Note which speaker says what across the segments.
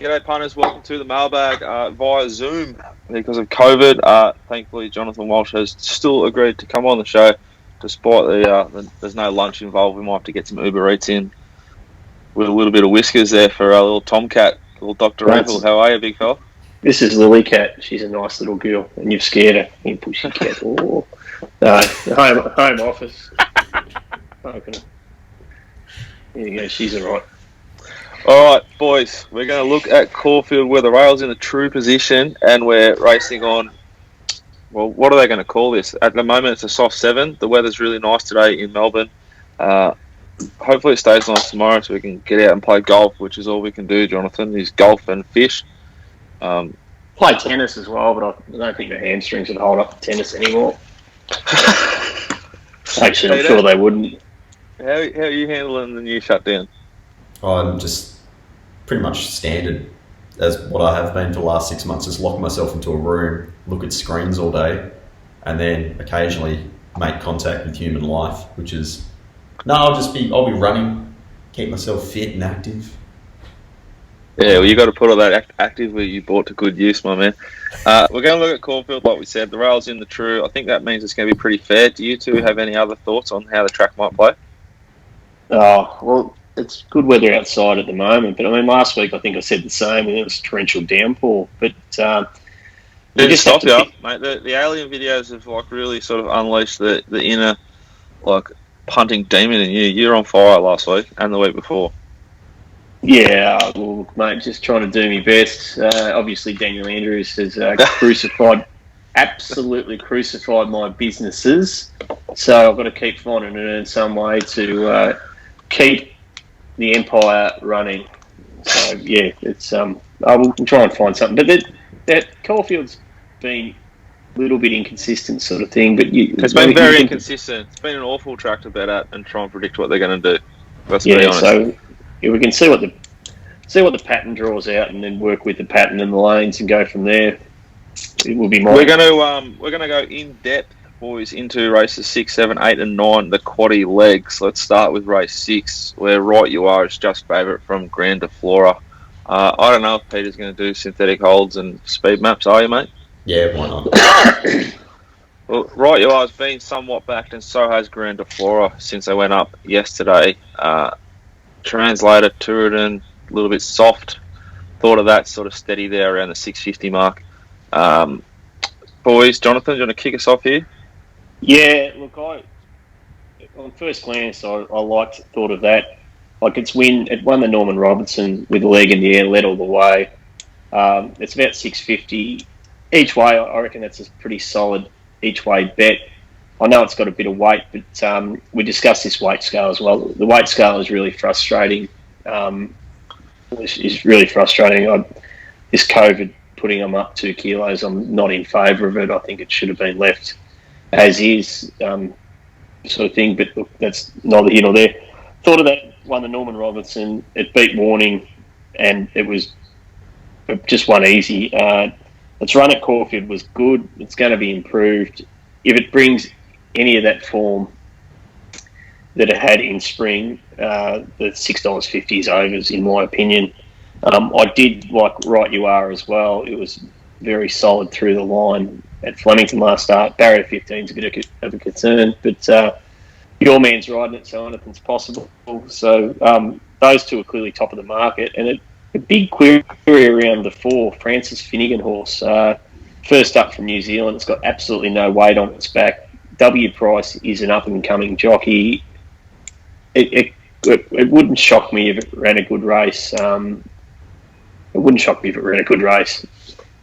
Speaker 1: G'day punters, welcome to the mailbag via Zoom because of COVID. Thankfully, Jonathan Walsh has still agreed to come on the show, despite there's no lunch involved. We might have to get some Uber Eats in with a little bit of whiskers there for our little Tomcat, little Dr. Evil. How are you, big fella?
Speaker 2: This is Lily Cat. She's a nice little girl, and you've scared her. You pushy cat. Oh. No, home office. Okay. There you go. She's all right.
Speaker 1: All right, boys. We're going to look at Caulfield, where the rail's in the true position, and we're racing on. Well, what are they going to call this? At the moment, it's a soft 7. The weather's really nice today in Melbourne. Hopefully, it stays nice tomorrow, so we can get out and play golf, which is all we can do. Jonathan is golf and fish.
Speaker 2: Play tennis as well, but I don't think the hamstrings would hold up the tennis anymore. Actually, I'm sure they wouldn't.
Speaker 1: How are you handling the new shutdown?
Speaker 3: I'm just pretty much standard as what I have been for the last 6 months, just lock myself into a room, look at screens all day, and then occasionally make contact with human life, which is, I'll be running, keep myself fit and active.
Speaker 1: Yeah, well, you got to put all that actively you bought to good use, my man. We're going to look at Caulfield, like we said. The rail's in the true. I think that means it's going to be pretty fair. Do you two have any other thoughts on how the track might play?
Speaker 2: Oh, well, it's good weather outside at the moment, but I mean, last week I think I said the same, and it was torrential downpour. But
Speaker 1: just stop you, mate. The alien videos have really sort of unleashed the inner punting demon in you. You're on fire last week and the week before.
Speaker 2: Yeah, well, mate, just trying to do my best. Obviously, Daniel Andrews has absolutely crucified my businesses. So I've got to keep finding it in some way to keep the empire running. So yeah, it's I will try and find something. But that Caulfield's been a little bit inconsistent, sort of thing. But
Speaker 1: it's been very inconsistent. It's been an awful track to bet at and try and predict what they're going to do. Let's be honest.
Speaker 2: So we can see what the pattern draws out, and then work with the pattern and the lanes, and go from there. It will be more. We're
Speaker 1: going to go in depth, boys, into races 6, 7, 8, and 9, the Quaddie legs. Let's start with race 6, where Right You Are is just favourite from Grand Flora. I don't know if Peter's going to do synthetic holds and speed maps. Are you, mate?
Speaker 3: Yeah, why not?
Speaker 1: Well, Right You Are has been somewhat backed, and so has Grand Flora since they went up yesterday. Translator, Turidan, a little bit soft. Thought of that sort of steady there around the 650 mark. Boys, Jonathan, do you want to kick us off here?
Speaker 2: Yeah, look, on first glance, I thought of that. It won the Norman Robertson with the leg in the air, led all the way. It's about 650 each way. I reckon that's a pretty solid each way bet. I know it's got a bit of weight, but we discussed this weight scale as well. The weight scale is really frustrating. It's really frustrating. This COVID putting them up 2 kilos, I'm not in favour of it. I think it should have been left as is, sort of thing. But look, that's neither here nor there. Thought of that, won the Norman Robertson. It beat Warning, and it just won easy. Its run at Caulfield was good. It's going to be improved. If it brings any of that form that it had in spring, the $6.50 is overs, in my opinion. I did like Right You Are as well. It was very solid through the line at Flemington last start. Barrier 15 is a bit of a concern, but your man's riding it, so anything's possible. So those two are clearly top of the market. And a big query around the 4, Francis Finnegan horse. First up from New Zealand. It's got absolutely no weight on its back. W Price is an up-and-coming jockey. It wouldn't shock me if it ran a good race. It wouldn't shock me if it ran a good race.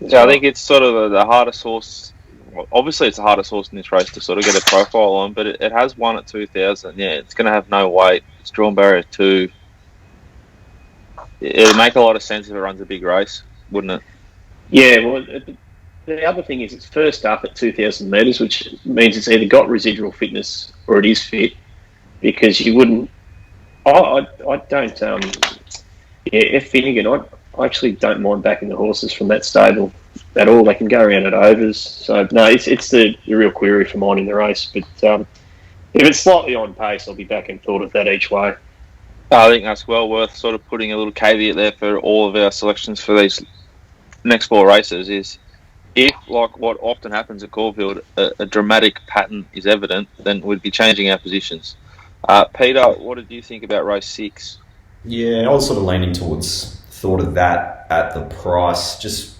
Speaker 1: Yeah, I think it's sort of the hardest horse. Well, obviously, it's the hardest horse in this race to sort of get a profile on, but it has won at 2,000. Yeah, it's going to have no weight. It's drawn barrier 2. It'll make a lot of sense if it runs a big race, wouldn't it?
Speaker 2: Yeah, well, the other thing is it's first up at 2,000 metres, which means it's either got residual fitness or it is fit, because you wouldn't... I don't... F. Finnegan, I actually don't mind backing the horses from that stable at all. They can go around at overs. So, no, it's the real query for mine in the race. But if it's slightly on pace, I'll be back and thought of that each way.
Speaker 1: I think that's well worth sort of putting a little caveat there for all of our selections for these next 4 races is if, like what often happens at Caulfield, a dramatic pattern is evident, then we'd be changing our positions. Peter, what did you think about race 6?
Speaker 3: Yeah, I was sort of leaning towards thought of that at the price, just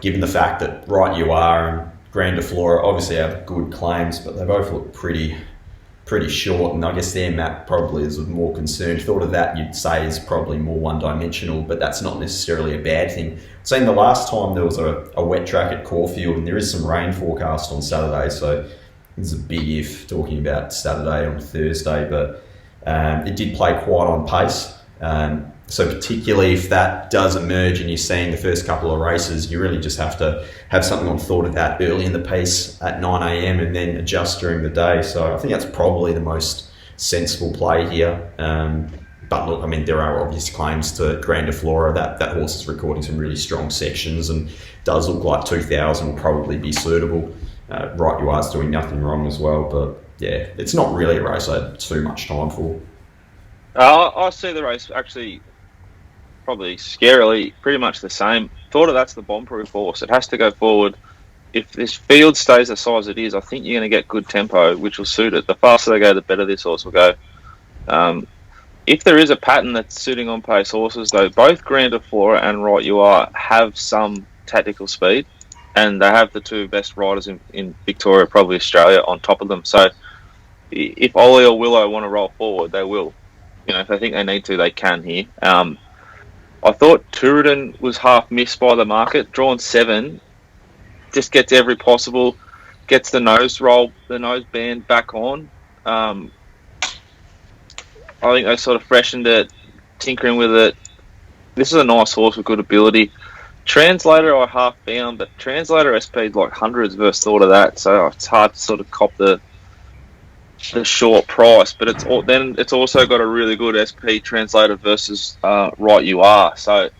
Speaker 3: given the fact that Right You Are and Grand Flora obviously have good claims, but they both look pretty short, and I guess their map probably is of more concern. Thought of that you'd say is probably more one-dimensional, but that's not necessarily a bad thing. Saying the last time there was a wet track at Caulfield, and there is some rain forecast on Saturday, so this is a big if, talking about Saturday on Thursday, but it did play quite on pace. So particularly if that does emerge and you're seeing the first couple of races, you really just have to have something on thought of that early in the piece at 9 a.m. and then adjust during the day. So I think that's probably the most sensible play here. But look, I mean, there are obvious claims to Grand Flora. That horse is recording some really strong sections and does look like 2000 will probably be suitable. Right You Are is doing nothing wrong as well, but yeah, it's not really a race I had too much time for.
Speaker 1: I see the race actually probably scarily pretty much the same. Thought of that's the bomb-proof horse. It has to go forward. If this field stays the size it is, I think you're going to get good tempo, which will suit it. The faster they go, the better this horse will go. If there is a pattern that's suiting on pace horses, though, both Grand Flora and Right You Are have some tactical speed, and they have the 2 best riders in Victoria, probably Australia, on top of them. So if Ollie or Willow want to roll forward, they will. You know, if they think they need to, they can here. I thought Tooradin was half missed by the market. Drawn 7, just gets every possible, gets the nose band back on. I think they sort of freshened it, tinkering with it. This is a nice horse with good ability. Translator I half found, but Translator SP'd like hundreds versus thought of that, so it's hard to sort of cop the short price, but it's also got a really good SP Translator versus Right You Are, so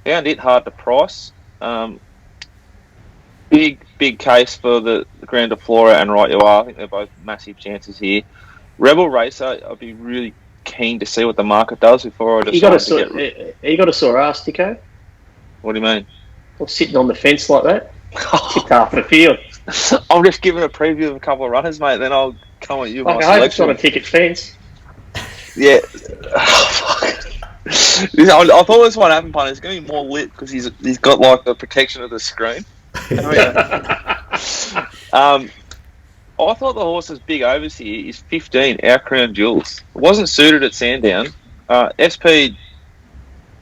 Speaker 1: found it hard to price. Big case for the Grand Flora and Right You Are. I think they're both massive chances here. Rebel Racer, I'd be really keen to see what the market does before I decide
Speaker 2: you got a sore ass, Dicko?
Speaker 1: What do you mean?
Speaker 2: Or sitting on the fence like that? Tipped half the field.
Speaker 1: I'm just giving a preview of a couple of runners, mate, then I'll come at you.
Speaker 2: I hope it's not a ticket fence.
Speaker 1: Yeah. I thought this one happened, It's going to be more lit because he's got like the protection of the screen. I thought the horse's big overs here is 15 Our Crown Jewels. It wasn't suited at Sandown. SP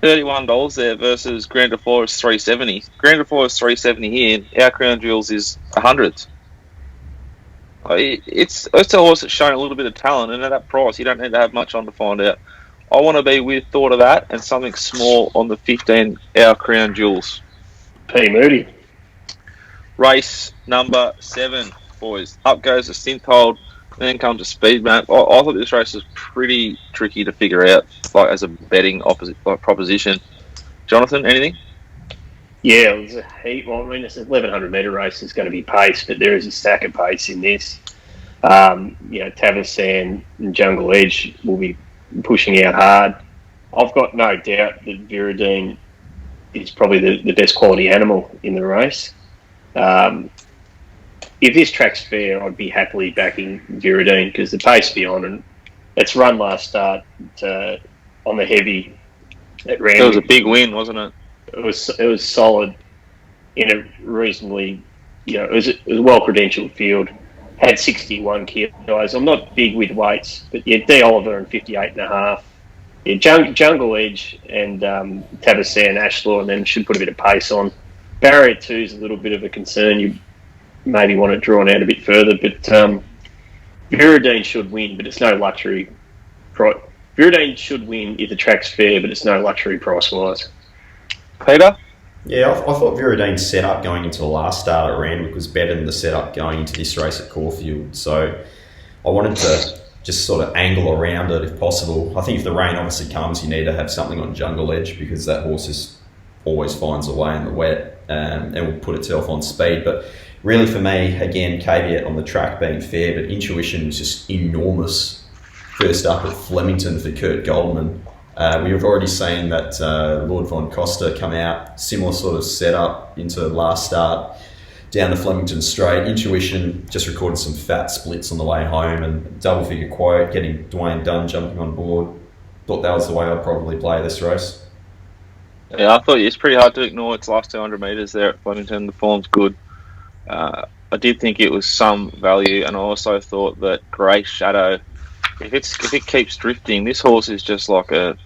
Speaker 1: $31 there versus Grand Flora is $370. Grand Flora is $370 here, and Our Crown Jewels is $100. It's a horse that's shown a little bit of talent, and at that price, you don't need to have much on to find out. I want to be with thought of that and something small on the 15 Our Crown Jewels.
Speaker 2: P. Moody.
Speaker 1: Race number 7, boys. Up goes the Synthhold, then comes a speed map. I thought this race was pretty tricky to figure out, like as a betting proposition. Jonathan, anything?
Speaker 2: Yeah, it was a heat. Well, I mean, it's an 1100 metre race. It's going to be pace, but there is a stack of pace in this. Tavasan and Jungle Edge will be pushing out hard. I've got no doubt that Viridine is probably the best quality animal in the race. If this track's fair, I'd be happily backing Viridine because the pace beyond, and its run last start on the heavy at Randwick.
Speaker 1: It was a big win, wasn't it?
Speaker 2: It was solid in a reasonably, it was a well-credentialed field. Had 61 kilos. I'm not big with weights, but yeah, D. Oliver and 58.5. Yeah, Jungle Edge and Tavasan, Ashlaw, and then should put a bit of pace on. Barrier 2 is a little bit of a concern. You maybe want it drawn out a bit further, but Viridine should win, but it's no luxury. Viridine should win if the track's fair, but it's no luxury price-wise.
Speaker 1: Peter?
Speaker 3: Yeah, I thought Viridine's setup going into the last start at Randwick was better than the setup going into this race at Caulfield. So I wanted to just sort of angle around it if possible. I think if the rain obviously comes, you need to have something on Jungle Edge because that horse always finds a way in the wet and will put itself on speed. But really for me, again, caveat on the track being fair, but intuition was just enormous. First up at Flemington for Kurt Goldman. We have already seen that Lord Von Costa come out, similar sort of setup into last start, down to Flemington Straight. Intuition just recorded some fat splits on the way home and double figure quote, getting Dwayne Dunn jumping on board. Thought that was the way I'd probably play this race.
Speaker 1: Yeah, I thought it's pretty hard to ignore its last 200 metres there at Flemington. The form's good. I did think it was some value, and I also thought that Grey Shadow, if it keeps drifting, this horse is just like a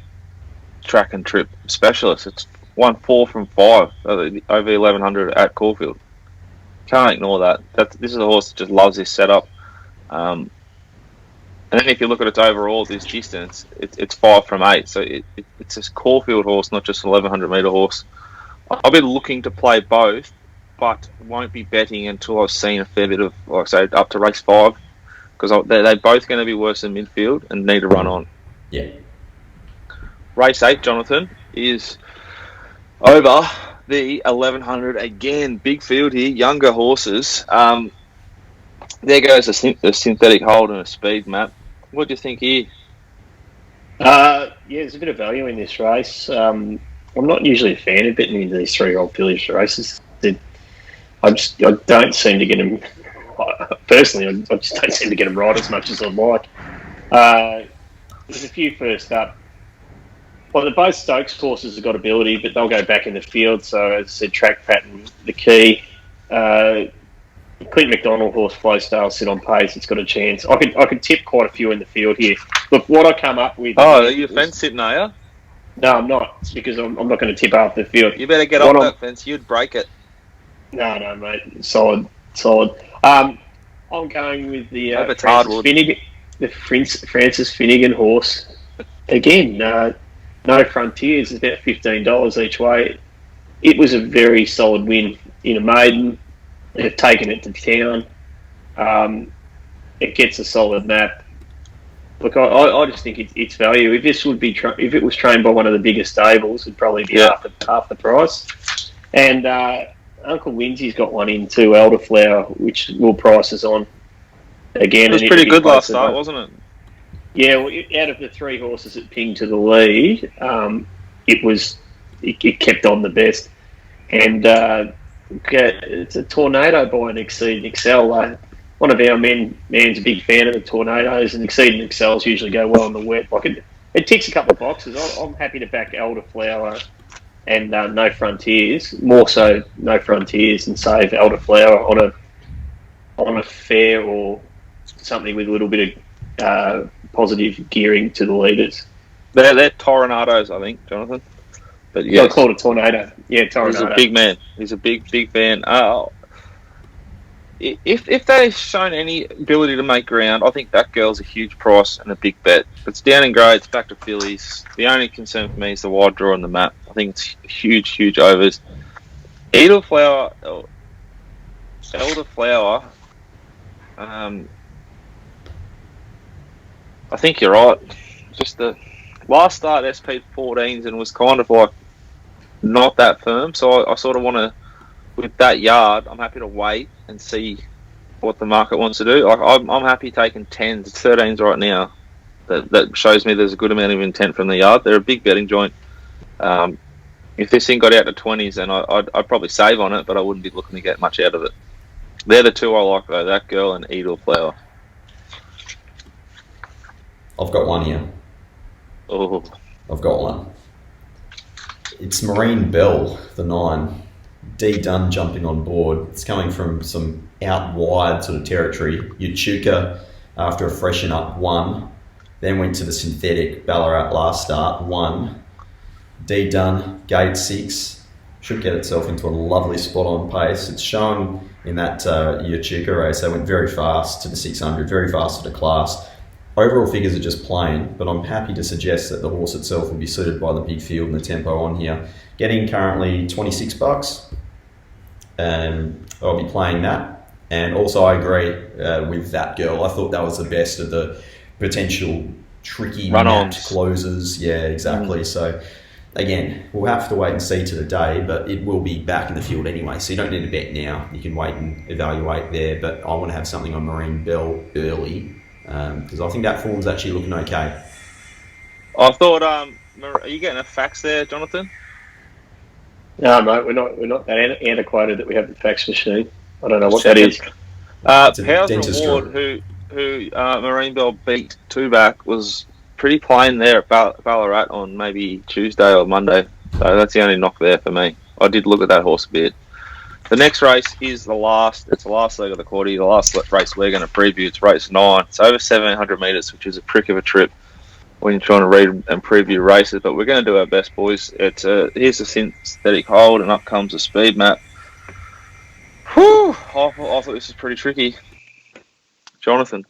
Speaker 1: track and trip specialist. It's won 4 from 5 over 1100 at Caulfield. Can't ignore that. This is a horse that just loves this setup. And then if you look at its overall, this distance, it's 5 from 8. So it's a Caulfield horse, not just an 1100 metre horse. I'll be looking to play both, but won't be betting until I've seen a fair bit of, like I say, up to race 5, because they're both going to be worse than midfield and need to run on.
Speaker 3: Yeah. Race
Speaker 1: 8, Jonathan, is over the 1100 again. Big field here, younger horses. There goes a synthetic hold and a speed map. What do you think here?
Speaker 2: Yeah, there's a bit of value in this race. I'm not usually a fan of betting into these 3-year-old fillies races. I don't seem to get them. Personally, I just don't seem to get them right as much as I'd like. There's a few first up. Well, both Stokes horses have got ability, but they'll go back in the field. So, as I said, track pattern the key. Clint McDonald horse Flowstale sit on pace. It's got a chance. I could tip quite a few in the field here. Look, what I come up with.
Speaker 1: Oh, are you fence sitting, are you?
Speaker 2: No, I'm not. It's because I'm not going to tip after the field.
Speaker 1: You better get off that fence. You'd break it.
Speaker 2: No, mate. Solid. I'm going with the Francis Finnegan horse. Again, no frontiers. It's about $15 each way. It was a very solid win in a maiden. They've taken it to town. It gets a solid map. Look, I just think it's value. If it was trained by one of the biggest stables, it'd probably be half the price. And Uncle Winsy's got one in too, Elderflower, which Will Price is on. Again,
Speaker 1: it was pretty good last start, wasn't it?
Speaker 2: Yeah, well, out of the 3 horses that pinged to the lead, it kept on the best. And it's a Tornado by an Exceed Excel. One of our man's a big fan of the Tornadoes, and Exceed and Excels usually go well in the wet. Like it ticks a couple of boxes. I'm happy to back Elderflower and No Frontiers, more so No Frontiers, and save Elderflower on a fair or something with a little bit of positive gearing to the leaders.
Speaker 1: They're Tornadoes, I think, Jonathan. But yeah,
Speaker 2: I call it a Tornado. Yeah, Tornado.
Speaker 1: He's a big man. He's a big fan. If they've shown any ability to make ground, I think that girl's a huge price and a big bet. It's down in grades, back to fillies. The only concern for me is the wide draw on the map. I think it's huge overs. Elderflower. I think you're right. Just the last start SP14s and was kind of like not that firm. So I sort of want to, with that yard, I'm happy to wait and see what the market wants to do. I'm happy taking 10s, 13s right now. That shows me there's a good amount of intent from the yard. They're a big betting joint. If this thing got out to 20s, then I'd probably save on it, but I wouldn't be looking to get much out of it. They're the 2 I like, though, that girl and Elderflower.
Speaker 3: I've got one here.
Speaker 1: Oh,
Speaker 3: I've got one. It's Marine Bell, the 9. D Dunn jumping on board. It's coming from some out wide sort of territory. Uchuka, after a freshen up, 1. Then went to the synthetic Ballarat last start, 1. D Dunn, gate 6. Should get itself into a lovely spot on pace. It's shown in that Uchuka race. They went very fast to the 600, very fast to the class. Overall figures are just plain, but I'm happy to suggest that the horse itself will be suited by the big field and the tempo on here. Getting currently $26. I'll be playing that. And also I agree with that girl. I thought that was the best of the potential tricky mapped closers. Yeah, exactly. So again, we'll have to wait and see to the day, but it will be back in the field anyway. So you don't need to bet now. You can wait and evaluate there. But I want to have something on Marine Bell early. Because I think that form's actually looking okay.
Speaker 1: I thought Are you getting a fax there, Jonathan?
Speaker 2: No, mate, we're not that antiquated that we have the fax machine. I don't know what that
Speaker 1: Checking.
Speaker 2: is.
Speaker 3: It's a
Speaker 1: Powers
Speaker 3: dentist
Speaker 1: Reward,
Speaker 3: drawer.
Speaker 1: who Marine Bell beat two back, was pretty plain there at Ballarat on maybe Tuesday or Monday. So that's the only knock there for me. I did look at that horse a bit. The next race is the last. It's the last leg of the Quaddie. The last race we're going to preview. It's race 9. It's over 1,700 metres, which is a prick of a trip when you're trying to read and preview races. But we're going to do our best, boys. Here's the synthetic hold, and up comes the speed map. Whew! I thought this was pretty tricky. Jonathan,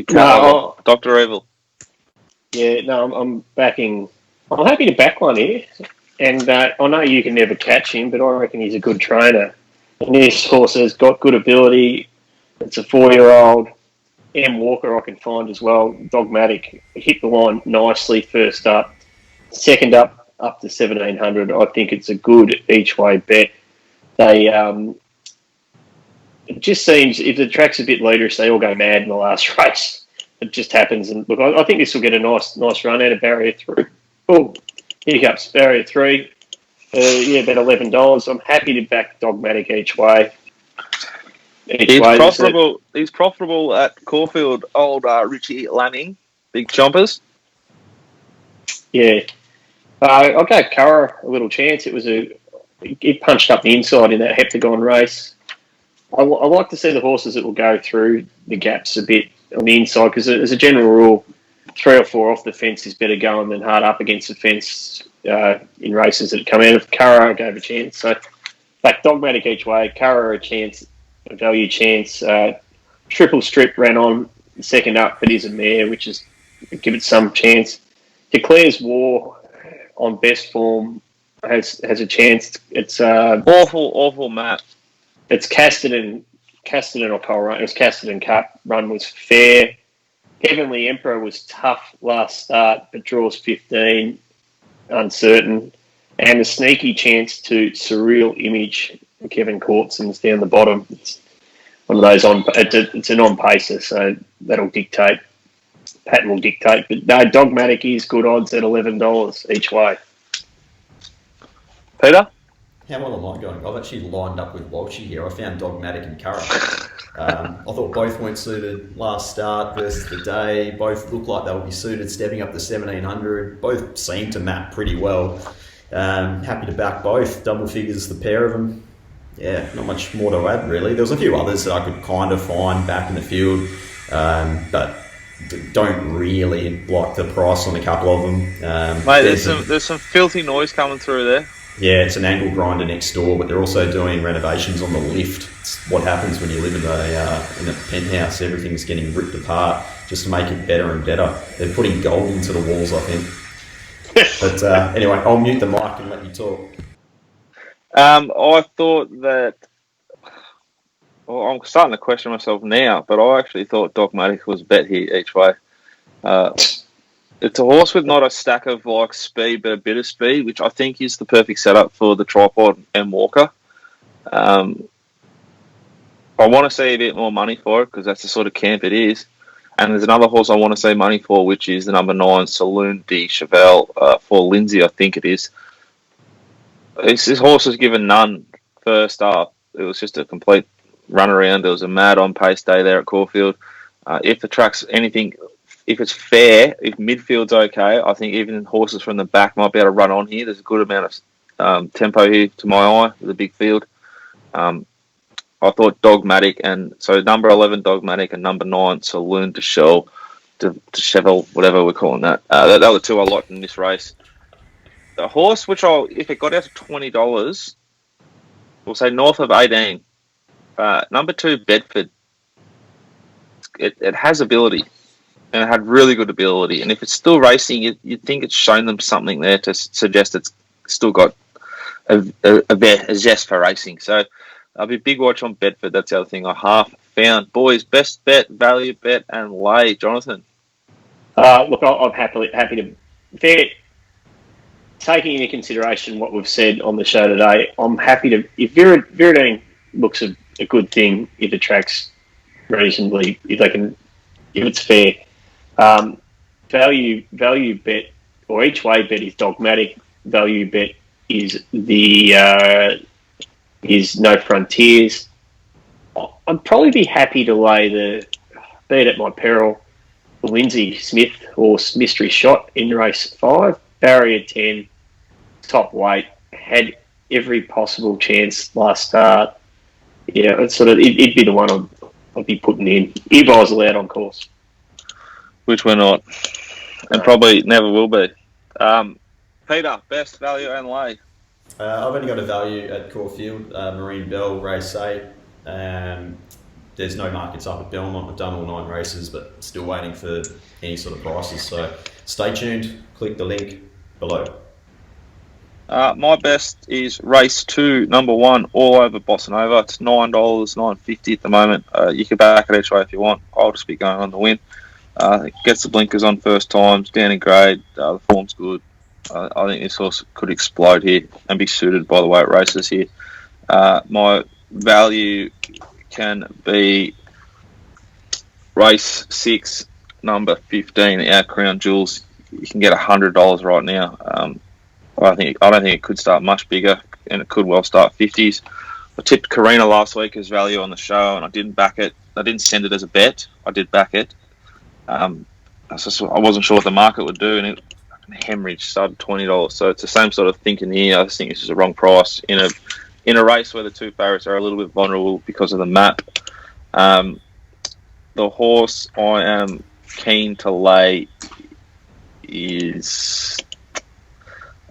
Speaker 1: Dr. Evil.
Speaker 2: Yeah, no, I'm backing. I'm happy to back one here, and I know you can never catch him, but I reckon he's a good trainer. And this horse has got good ability. It's a 4-year-old. M Walker I can find as well. Dogmatic hit the line nicely first up. Second up to 1,700. I think it's a good each way bet. They it just seems if the track's a bit leaderish, they all go mad in the last race. It just happens. And look, I think this will get a nice run out of barrier 3. Oh, hiccups, barrier 3. About $11. I'm happy to back Dogmatic each way.
Speaker 1: He's profitable. He's profitable at Caulfield. Old Richie Lanning, big chompers.
Speaker 2: Yeah, I gave Curra a little chance. It punched up the inside in that heptagon race. I like to see the horses that will go through the gaps a bit on the inside because, as a general rule, 3 or 4 off the fence is better going than hard up against the fence in races that come out of Curra. I gave a chance. So, back Dogmatic each way. Curra a chance, a value chance. Triple Strip ran on second up, but is a mare, which is give it some chance. Declares War on best form has a chance. It's
Speaker 1: awful map.
Speaker 2: It's Casterton or Caul run. It was Casterton Cup run was fair. Heavenly Emperor was tough last start, but draws 15, uncertain, and a sneaky chance to Surreal Image. Kevin Courtson's down the bottom. It's one of those it's an on pacer, so that'll dictate. Pattern will dictate, but no, Dogmatic is good odds at $11 each way.
Speaker 1: Peter?
Speaker 3: How well am I going? I've actually lined up with Walshy here. I found Dogmatic and Curra. I thought both weren't suited last start versus the day. Both look like they'll be suited stepping up to 1,700. Both seem to map pretty well. Happy to back both. Double figures, the pair of them. Yeah, not much more to add really. There was a few others that I could kind of find back in the field, but don't really like the price on a couple of them.
Speaker 1: Mate, there's some filthy noise coming through there.
Speaker 3: Yeah, it's an angle grinder next door, but they're also doing renovations on the lift. It's what happens when you live in a penthouse. Everything's getting ripped apart just to make it better and better. They're putting gold into the walls, I think. But anyway, I'll mute the mic and let you talk.
Speaker 1: I thought that... Well, I'm starting to question myself now, but I actually thought Dogmatic was bet here each way. It's a horse with not a stack of like speed, but a bit of speed, which I think is the perfect setup for the tripod and Walker. I want to see a bit more money for it because that's the sort of camp it is. And there's another horse I want to see money for, which is the number 9 Saloon de Chevelle for Lindsay, I think it is. This horse was given none first up. It was just a complete run around. There was a mad on pace day there at Caulfield. If the track's anything, if it's fair, if midfield's okay, I think even horses from the back might be able to run on here. There's a good amount of tempo here to my eye with a big field. I thought Dogmatic, and so number 11 Dogmatic and number 9 Saloon de Chevelle, whatever we're calling that. That were the two I liked in this race. The horse, which if it got out to $20, we'll say north of 18. Number 2 Bedford. It has ability, and it had really good ability. And if it's still racing, you'd think it's shown them something there to suggest it's still got a zest for racing. So I'll be big watch on Bedford. That's the other thing I half found. Boys, best bet, value bet, and lay. Jonathan?
Speaker 2: Look, I'm happy to... Taking into consideration what we've said on the show today, I'm happy to... If Viridine looks a good thing, if the track's reasonably... If it's fair. Value bet, or each way bet is dogmatic. Value bet is the is No Frontiers. I'd probably be happy to lay the bet at my peril. The Lindsay Smith horse Mystery Shot in race 5, barrier 10, top weight, had every possible chance last start. Yeah, it'd be the one I'd be putting in if I was allowed on course.
Speaker 1: Which we're not, and probably never will be. Peter, best value and lay.
Speaker 3: I've only got a value at Caulfield, Marine Bell, race 8. There's no markets up at Belmont. I've done all 9 races, but still waiting for any sort of prices. So stay tuned. Click the link below.
Speaker 1: My best is race 2, number 1, all over Bossa Nova. It's $9, $9.50 at the moment. You can back it each way if you want. I'll just be going on the win. It gets the blinkers on first times, down in grade. The form's good. I think this horse could explode here and be suited by the way it races here. My value can be race 6, number 15, Our Crown Jewels. You can get $100 right now. I don't think it could start much bigger, and it could well start 50s. I tipped Karina last week as value on the show, and I didn't back it. I didn't send it as a bet. I did back it. I wasn't sure what the market would do, and it hemorrhaged, started $20. So it's the same sort of thinking here. I just think this is a wrong price in a race where the 2 favourites are a little bit vulnerable because of the map. The horse I am keen to lay is,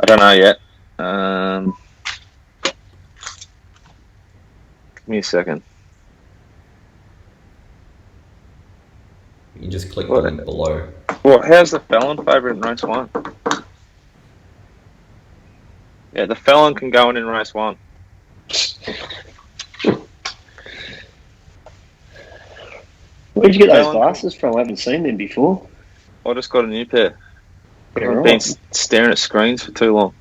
Speaker 1: I don't know yet. Give me a second.
Speaker 3: You can just click the link below.
Speaker 1: Well, how's the Felon favourite in race 1? Yeah, the Felon can go in race 1.
Speaker 2: Where'd you get those glasses from? I haven't seen them before.
Speaker 1: I just got a new pair.
Speaker 2: Yeah,
Speaker 1: I've been staring at screens for too long.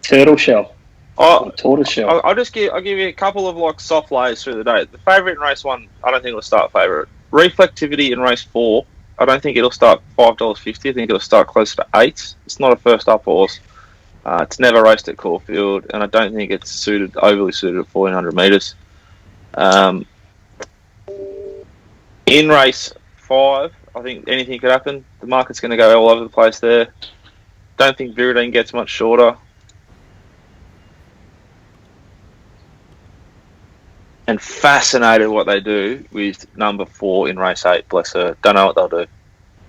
Speaker 2: Turtle shell. Tortoise shell.
Speaker 1: I'll give you a couple of like soft lays through the day. The favourite in race 1, I don't think it'll start favourite. Reflectivity in race 4, I don't think it'll start $5.50. I think it'll start closer to $8. It's not a first up horse. It's never raced at Caulfield, and I don't think it's overly suited at 1400 metres. In race 5, I think anything could happen. The market's going to go all over the place there. Don't think Viridine gets much shorter. And fascinated what they do with number 4 in race 8. Bless her. Don't know what they'll do.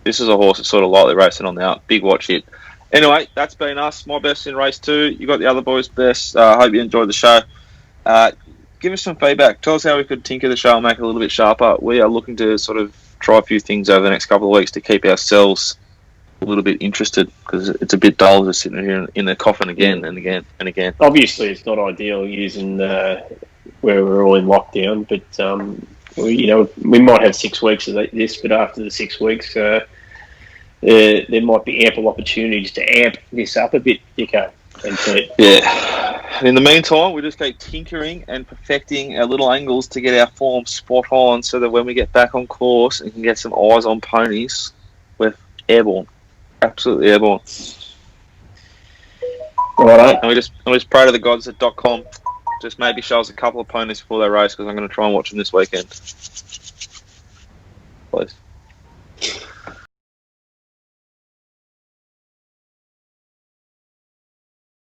Speaker 1: This is a horse that's sort of lightly racing on the out. Big watch hit. Anyway, that's been us. My best in race 2. You got the other boys' best. Hope you enjoyed the show. Give us some feedback. Tell us how we could tinker the show and make it a little bit sharper. We are looking to sort of try a few things over the next couple of weeks to keep ourselves a little bit interested, because it's a bit dull just sitting here in the coffin again and again and again.
Speaker 2: Obviously, it's not ideal using where we're all in lockdown, but we might have 6 weeks of this, but after the 6 weeks, there might be ample opportunities to amp this up a bit, Dicko.
Speaker 1: Yeah. And in the meantime, we just keep tinkering and perfecting our little angles to get our form spot on, so that when we get back on course and can get some eyes on ponies, we're airborne. Absolutely airborne.
Speaker 2: Right.
Speaker 1: And we just pray to the gods at .com. Just maybe show us a couple of ponies before they race, because I'm going to try and watch them this weekend. Please.